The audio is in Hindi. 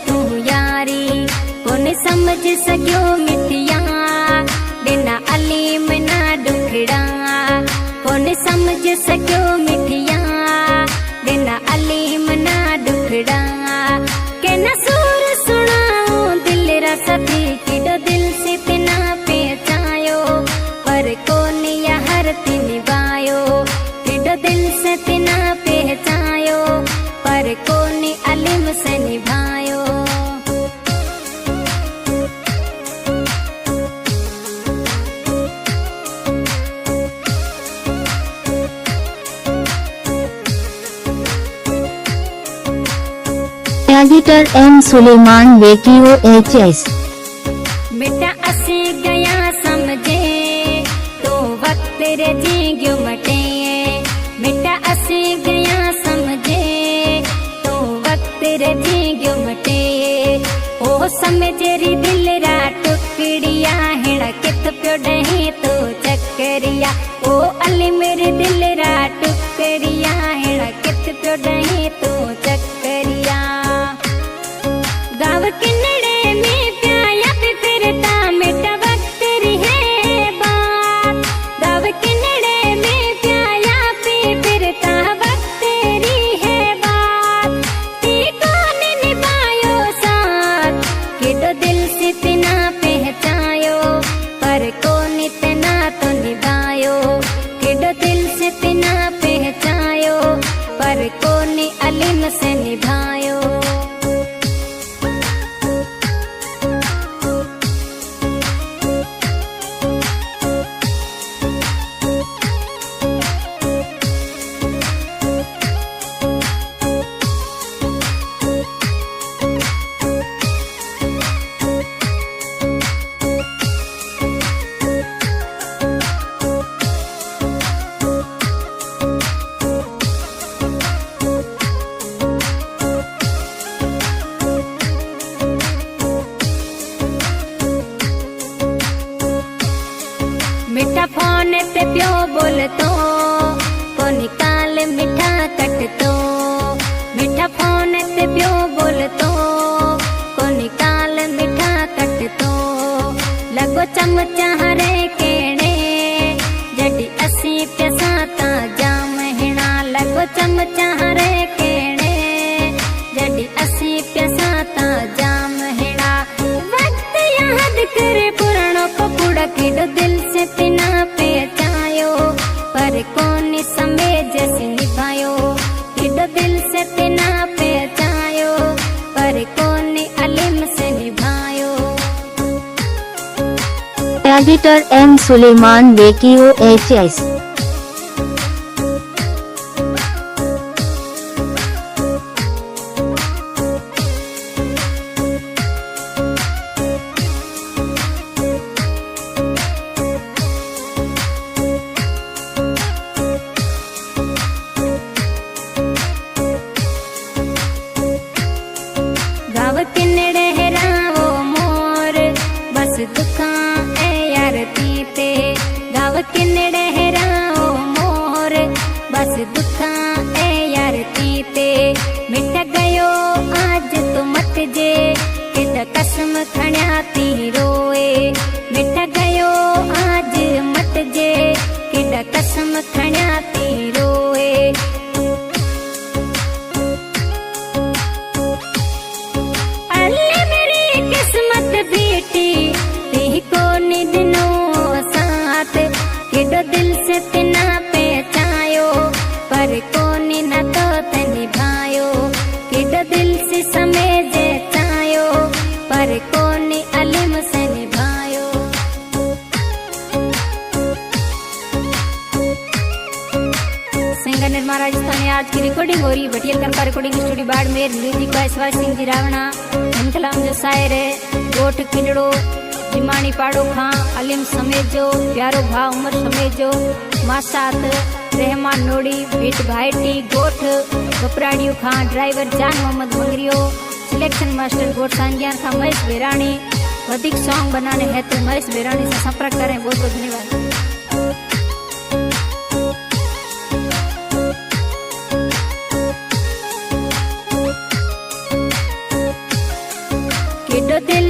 तू यारी, कोन समझ सकियो मिठिया बिना अलीम ना दुखड़ा, कोन समझ सकियो मिठिया बिना अलीम ना दुखड़ा। के न सूर सुनाऊं दिल रा सती किडो दिल से तिना पहचायो, पर कोन यार ती निभायो, किडो दिल से तिना पहचायो, पर कोन अलीम से निभायो। एडिटर एम सुलेमान वेकियो एचएस। बेटा असी गया समझे तो वक्त रे जीग्यो मटे, बेटा असी गया समझे तो वक्त रे जीग्यो मटे। ओ समझेरी दिल रा टुकड़िया हेड़ा कित प्यो डहे तो चक्करिया, ओ अली मेरे दिल रा टुकड़िया हेड़ा कित प्यो डहे तो चक्करिया। गाँव किन्नड़े में प्याया पे फिरता मिटा वक्त री है बात, गाँव किन्नड़े में प्याया पे फिरता वक्त री है बात। ती कौन निभायो साथ किडो दिल से तिना पहचायो, पर कौन इतना तो निभायो, किडो दिल से तिना पहचायो, पर कौन अलीम से निभायो। मिठा फोन पे प्यो बोलतो कोनी काल मिठा कटतो, मिठा फोन पे प्यो बोलतो कोनी काल मिठा कटतो। लगो चमचा हरे केड़े जडी असी प्यसाता जाम हिणा, लगो चमचा हरे केड़े जडी असी प्यसाता जाम हिणा। वक्त याद करे पुराणो कपुड़ा किडो दिल से तिना पहचायो, पर कौन समय जैसे निभायो, किडो दिल से तिना पहचायो, पर कौन अलीम से निभायो। एडिटर एम सुलेमान वेकियो एचएस। गाँव किन्नड़े हेराओ मोर बस दुखा ए यार तीते, गाँव किन्नड़े हेराओ मोर बस दुखा ए यार तीते। मिट गयो आज तो मत जे किड कसम खण्या ती रोए, मिट गयो आज मत जे किड कसम खण्या ती रोए। किस्मत बेटी ती को निदनो साथ, किडो दिल से तिना पहचायो, पर कौन न तो ते निभायो, किडो दिल से समय जचायो, पर कौन अलीम से निभायो। सिंगर निर्मा राजस्थानी आज की रिकॉर्डिंग हो रही भटिया करपा recording studio Barmer. Music by Shivaj Singh ji Rawana. कलाम जो शायर है गोठ किंडड़ो जिमानी पाड़ो खां अलीम समेजो, प्यारो भा उमर समेजो, मासात रहमान नोड़ी बीट भाईटी गोठ कपराड़ियों खां, ड्राइवर जान मोहम्मद मंगरियो, सिलेक्शन मास्टर गोठ सांगियान खां महेश बेरानी। अधिक सॉन्ग बनाने हैं तो महेश बेरानी से संपर्क करें। बहुत बहुत धन्यवाद। जो दिल